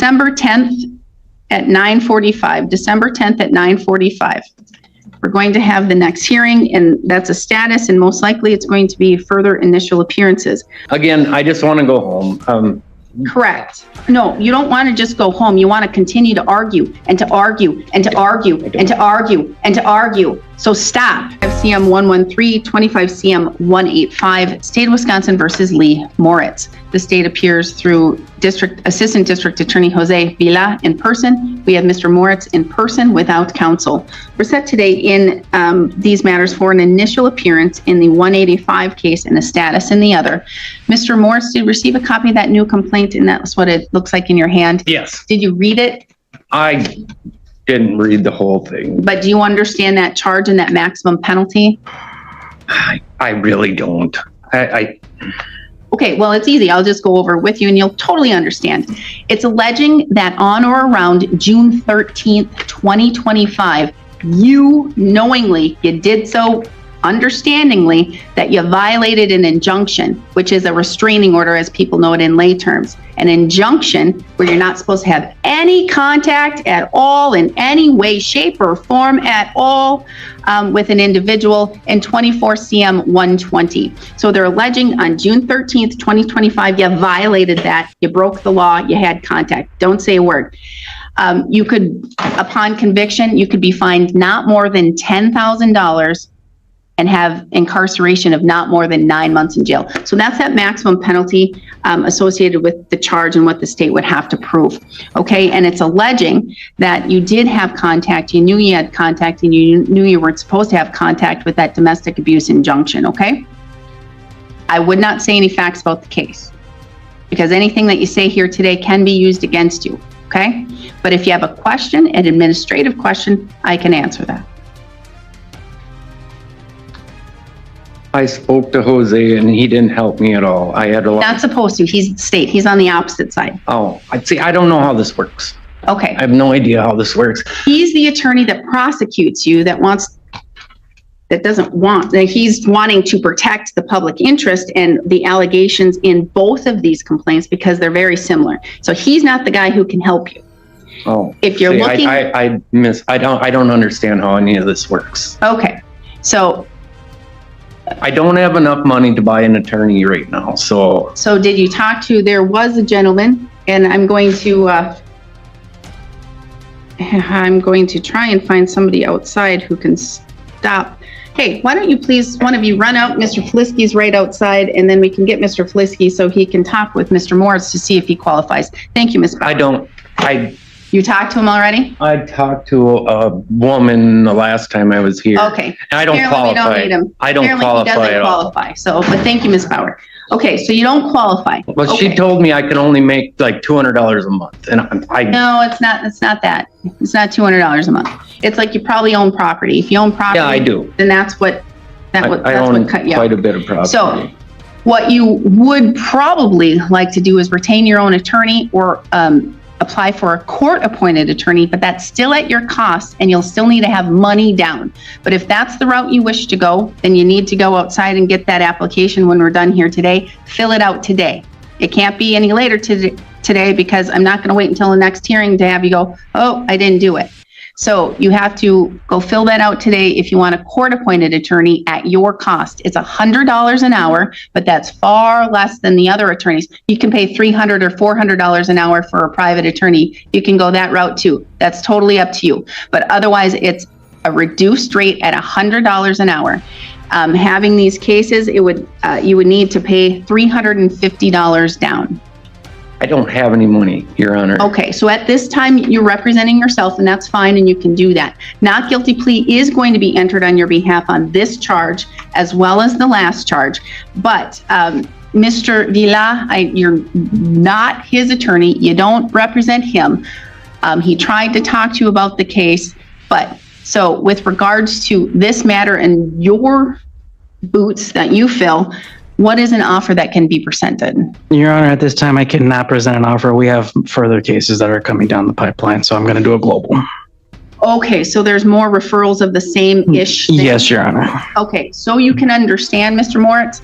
December 10th at 9:45. December 10th at 9:45. We're going to have the next hearing, and that's a status, and most likely it's going to be further initial appearances. Again, I just want to go home. Correct. No, you don't want to just go home. You want to continue to argue and to argue and to argue and to argue and to argue. So stop. CM 113, 25 CM 185, State of Wisconsin versus Lee Moritz. The state appears through Assistant District Attorney Jose Villa in person. We have Mr. Moritz in person without counsel. We're set today in these matters for an initial appearance in the 185 case and a status in the other. Mr. Moritz, did you receive a copy of that new complaint? And that's what it looks like in your hand? Yes. Did you read it? I didn't read the whole thing. But do you understand that charge and that maximum penalty? I really don't. Okay, well, it's easy. I'll just go over it with you and you'll totally understand. It's alleging that on or around June 13th, 2025, you knowingly, you did so understandingly, that you violated an injunction, which is a restraining order, as people know it in lay terms. An injunction where you're not supposed to have any contact at all in any way, shape, or form at all with an individual in 24 CM 120. So they're alleging on June 13th, 2025, you violated that, you broke the law, you had contact. Don't say a word. You could, upon conviction, you could be fined not more than $10,000 and have incarceration of not more than 9 months in jail. So that's that maximum penalty associated with the charge and what the state would have to prove. Okay, and it's alleging that you did have contact, you knew you had contact, and you knew you weren't supposed to have contact with that domestic abuse injunction, okay? I would not say any facts about the case, because anything that you say here today can be used against you, okay? But if you have a question, an administrative question, I can answer that. I spoke to Jose and he didn't help me at all. I had a lot. Not supposed to. He's the state. He's on the opposite side. Oh, I don't know how this works. Okay. I have no idea how this works. He's the attorney that prosecutes you, that he's wanting to protect the public interest and the allegations in both of these complaints because they're very similar. So he's not the guy who can help you. Oh, if you're looking, I don't understand how any of this works. Okay. So I don't have enough money to buy an attorney right now, so did you talk to, there was a gentleman, and I'm going to try and find somebody outside who can stop. Hey, why don't you please, one of you run out, Mr. Flisky's right outside, and then we can get Mr. Flisky so he can talk with Mr. Moritz to see if he qualifies. Thank you, Ms. Bauer. You talked to him already? I talked to a woman the last time I was here. Okay. I don't qualify. We don't need him. I don't qualify at all. So, but thank you, Ms. Bauer. Okay, so you don't qualify. But she told me I can only make like $200 a month, and No, it's not. It's not that. It's not $200 a month. It's like you probably own property. If you own property, yeah, I do. Then that's what I own quite a bit of property. So, what you would probably like to do is retain your own attorney or apply for a court-appointed attorney, but that's still at your cost, and you'll still need to have money down. But if that's the route you wish to go, then you need to go outside and get that application when we're done here today. Fill it out today. It can't be any later today because I'm not going to wait until the next hearing to have you go, oh, I didn't do it. So you have to go fill that out today if you want a court-appointed attorney at your cost. It's $100 an hour, but that's far less than the other attorneys. You can pay $300 or $400 an hour for a private attorney. You can go that route too. That's totally up to you. But otherwise, it's a reduced rate at $100 an hour. Having these cases, you would need to pay $350 down. I don't have any money, Your Honor. Okay, so at this time, you're representing yourself, and that's fine, and you can do that. Not guilty plea is going to be entered on your behalf on this charge, as well as the last charge. But Mr. Villa, you're not his attorney. You don't represent him. He tried to talk to you about the case, but so with regards to this matter and your boots that you fill, what is an offer that can be presented? Your Honor, at this time, I cannot present an offer. We have further cases that are coming down the pipeline, so I'm going to do a global. Okay, so there's more referrals of the same-ish thing? Yes, Your Honor. Okay, so you can understand, Mr. Moritz,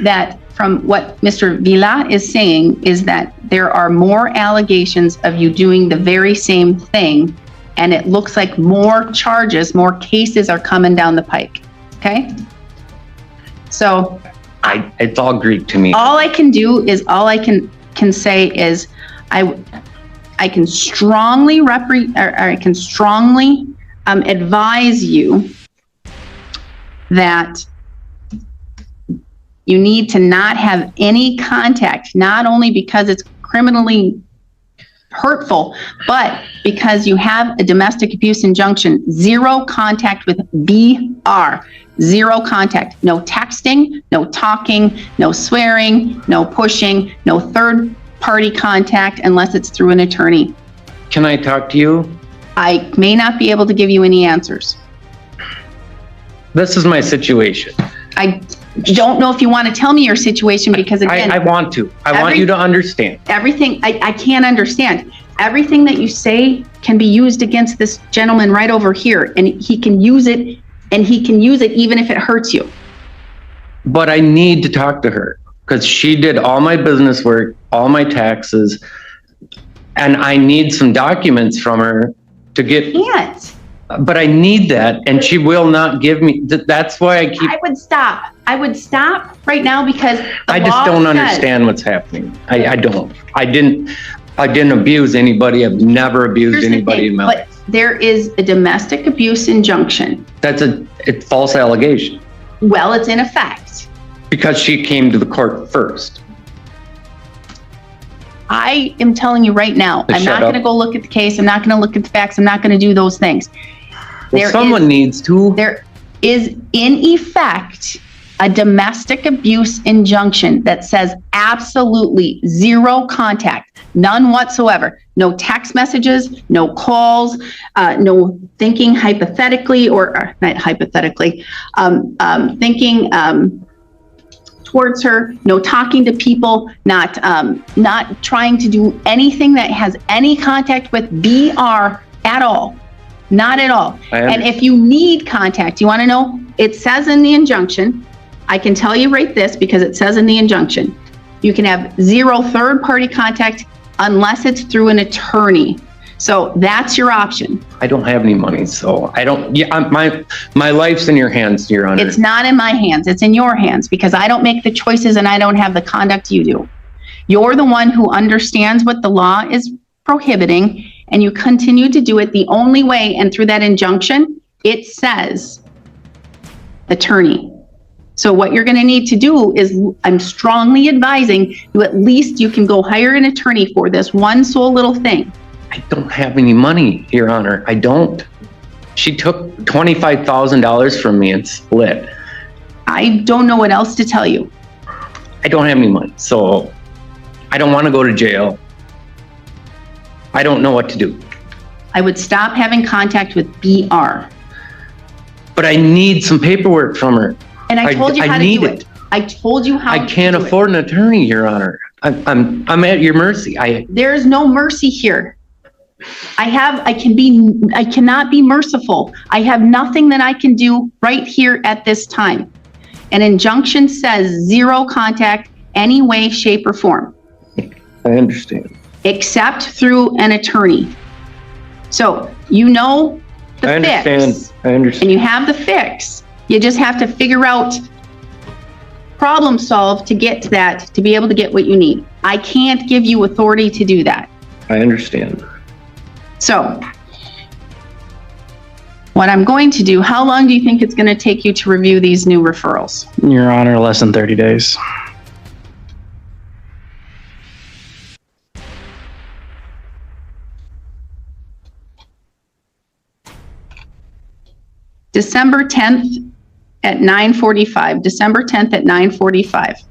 that from what Mr. Villa is saying is that there are more allegations of you doing the very same thing, and it looks like more charges, more cases are coming down the pike, okay? So It's all Greek to me. all I can do is, all I can say is, I can strongly advise you that you need to not have any contact, not only because it's criminally hurtful, but because you have a domestic abuse injunction. Zero contact with BR. Zero contact. No texting, no talking, no swearing, no pushing, no third party contact unless it's through an attorney. Can I talk to you? I may not be able to give you any answers. This is my situation. I don't know if you want to tell me your situation, because again, I want to. I want you to understand. everything, I can't understand. Everything that you say can be used against this gentleman right over here, and he can use it, and he can use it even if it hurts you. But I need to talk to her because she did all my business work, all my taxes, and I need some documents from her to get, Can't. but I need that, and she will not give me, that's why I keep, I would stop. I would stop right now because the I just law don't says- understand what's happening. I don't. I didn't abuse anybody. I've never abused Here's the anybody thing, in my but life. there is a domestic abuse injunction. It's false allegation Well, it's in effect. because she came to the court first. I am telling you right now, I'm Shut not up. going to go look at the case. I'm not going to look at the facts. I'm not going to do those things. Well, someone needs to. There is in effect a domestic abuse injunction that says absolutely zero contact, none whatsoever. No text messages, no calls, no thinking hypothetically or not hypothetically, thinking towards her, no talking to people, not trying to do anything that has any contact with BR at all. Not at all. And if you need contact, you want to know, it says in the injunction, I can tell you right this because it says in the injunction, you can have zero third-party contact unless it's through an attorney. So that's your option. I don't have any money, so I don't. Yeah, my life's in your hands, Your Honor. It's not in my hands. It's in your hands because I don't make the choices and I don't have the conduct you do. You're the one who understands what the law is prohibiting, and you continue to do it the only way. And through that injunction, it says attorney. So what you're going to need to do is, I'm strongly advising you, at least you can go hire an attorney for this one sole little thing. I don't have any money, Your Honor. I don't. She took $25,000 from me and split. I don't know what else to tell you. I don't have any money, so I don't want to go to jail. I don't know what to do. I would stop having contact with BR. But I need some paperwork from her. And I told you how to need do it. I told you how I to can't do it. afford an attorney, Your Honor. I'm at your mercy. There's no mercy here. I cannot be merciful. I have nothing that I can do right here at this time. An injunction says zero contact, any way, shape, or form, I understand. except through an attorney. So you know the I understand. fix, I understand. and you have the fix. You just have to figure out, problem solve to get to that, to be able to get what you need. I can't give you authority to do that. I understand. So what I'm going to do, how long do you think it's going to take you to review these new referrals? Your Honor, less than 30 days. December 10th at 9:45, December 10th at 9:45.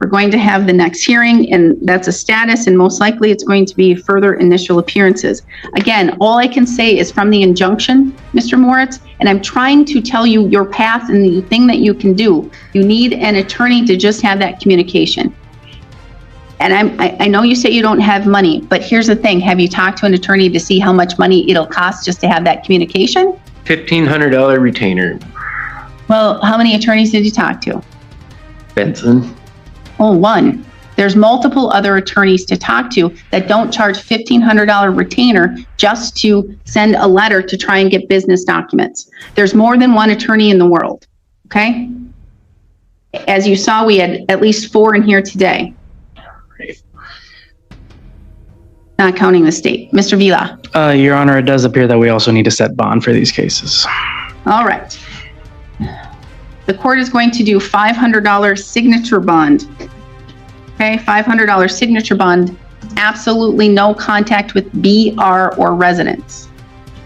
We're going to have the next hearing, and that's a status, and most likely it's going to be further initial appearances. Again, all I can say is from the injunction, Mr. Moritz, and I'm trying to tell you your path and the thing that you can do. You need an attorney to just have that communication. And I know you say you don't have money, but here's the thing. Have you talked to an attorney to see how much money it'll cost just to have that communication? $1,500 retainer, Well, how many attorneys did you talk to? Benson. Oh, one. There's multiple other attorneys to talk to that don't charge $1,500 retainer just to send a letter to try and get business documents. There's more than one attorney in the world, okay? As you saw, we had at least 4 in here today. Not counting the state. Mr. Vila. Your Honor, it does appear that we also need to set bond for these cases. All right. The court is going to do $500 signature bond. Okay, $500 signature bond. Absolutely no contact with BR or residents.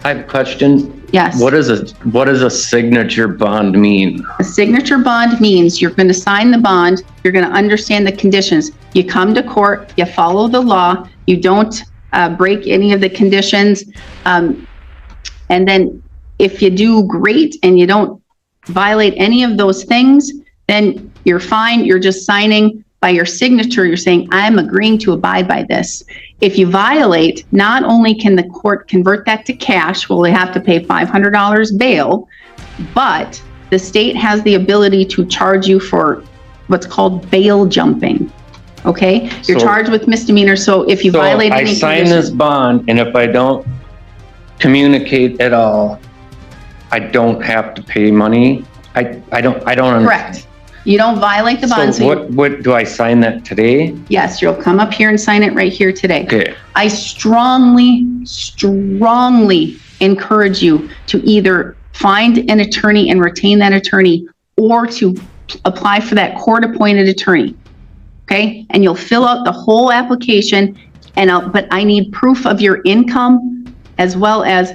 I have a question. Yes. What does a signature bond mean? A signature bond means you're going to sign the bond. You're going to understand the conditions. You come to court, you follow the law, you don't break any of the conditions. And then if you do great and you don't violate any of those things, then you're fine. You're just signing by your signature. You're saying, I'm agreeing to abide by this. If you violate, not only can the court convert that to cash, well, they have to pay $500 bail, but the state has the ability to charge you for what's called bail jumping. Okay, you're charged with misdemeanor. So if you violate any condition, I sign this bond, and if I don't communicate at all, I don't have to pay money. I don't understand. Correct. You don't violate the bond. So what do I sign that today? Yes, you'll come up here and sign it right here today. Okay. I strongly encourage you to either find an attorney and retain that attorney, or to apply for that court-appointed attorney. Okay, and you'll fill out the whole application, but I need proof of your income as well as.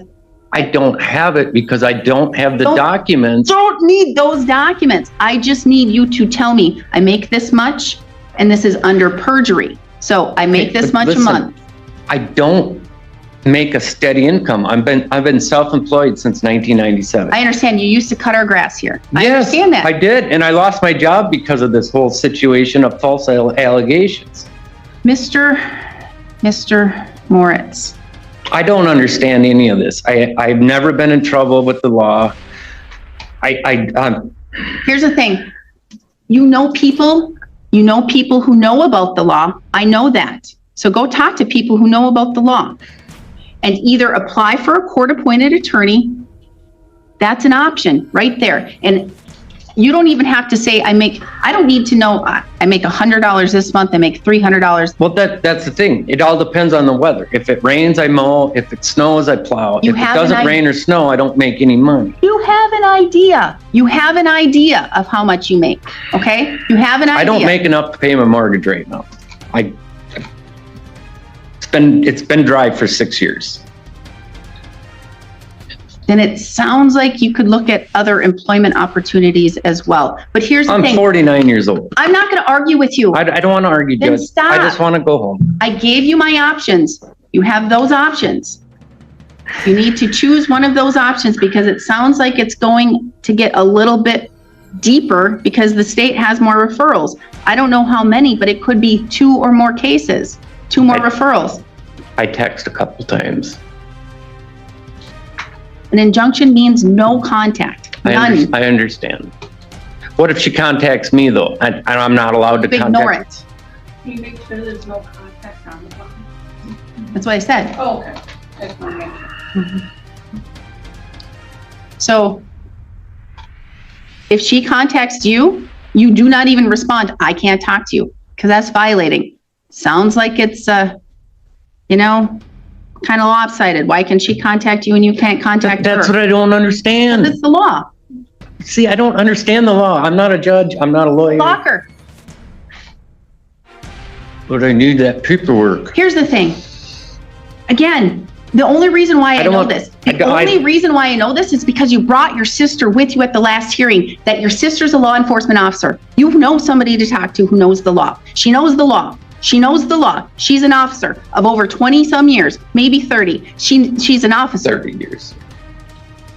I don't have it because I don't have the documents. Don't need those documents. I just need you to tell me, I make this much, and this is under perjury. So I make this much a month. I don't make a steady income. I've been self-employed since 1997. I understand. You used to cut our grass here. I Yes, understand that. I did, and I lost my job because of this whole situation of false allegations. Mr. Moritz. I don't understand any of this. I've never been in trouble with the law. Here's the thing. You know people who know about the law. I know that. So go talk to people who know about the law and either apply for a court-appointed attorney. That's an option right there. And you don't even have to say, I don't need to know, I make $100 this month, I make $300. Well, that's the thing. It all depends on the weather. If it rains, I mow. If it snows, I plow. If it doesn't rain or snow, I don't make any money. You have an idea. You have an idea of how much you make, okay? You have an idea. I don't make enough to pay my mortgage right now. It's been dry for 6 years. Then it sounds like you could look at other employment opportunities as well. But here's the thing. I'm 49 years old. I'm not going to argue with you. I don't want to argue, Then Judge. stop. I just want to go home. I gave you my options. You have those options. You need to choose one of those options because it sounds like it's going to get a little bit deeper because the state has more referrals. I don't know how many, but it could be 2 or more cases, 2 more referrals. I text a couple times. An injunction means no contact, none. I understand. What if she contacts me, though? I'm not allowed to contact? Ignore it. Can you make sure there's no contact on the phone? That's what I said. Oh, okay. That's my mention. So if she contacts you, you do not even respond. I can't talk to you because that's violating. Sounds like it's, kind of lopsided. Why can she contact you and you can't contact her? That's what I don't understand. It's the law. See, I don't understand the law. I'm not a judge. I'm not a lawyer. Block her. But I need that paperwork. Here's the thing. Again, the only reason why I know this is because you brought your sister with you at the last hearing, that your sister's a law enforcement officer. You know somebody to talk to who knows the law. She knows the law. She knows the law. She's an officer of over 20 some years, maybe 30. She's an officer. 30 years.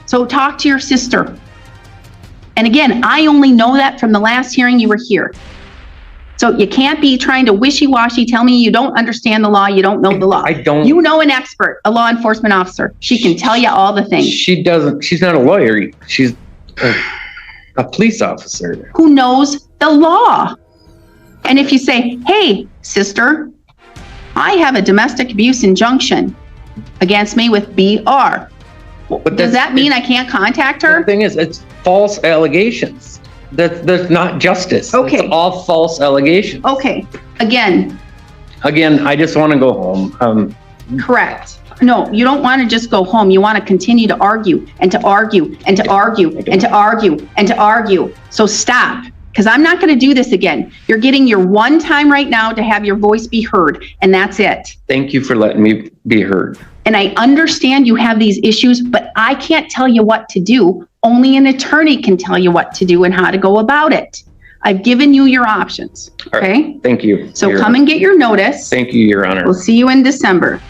So talk to your sister. And again, I only know that from the last hearing you were here. So you can't be trying to wishy-washy, tell me you don't understand the law, you don't know the law. I don't. You know an expert, a law enforcement officer. She can tell you all the things. She doesn't. She's not a lawyer. She's a police officer. Who knows the law. And if you say, hey, sister, I have a domestic abuse injunction against me with BR. But Does that mean I can't contact The her? thing is, it's false allegations. That's not justice. Okay. It's all false allegations. Okay, again, Again, I just want to go home. correct. No, you don't want to just go home. You want to continue to argue and to argue and to argue and to argue and to argue. So stop, because I'm not going to do this again. You're getting your one time right now to have your voice be heard, and that's it. Thank you for letting me be heard. And I understand you have these issues, but I can't tell you what to do. Only an attorney can tell you what to do and how to go about it. I've given you your options, All right. okay? Thank you. So Your come Honor. and get your notice. Thank you, Your Honor. We'll see you in December.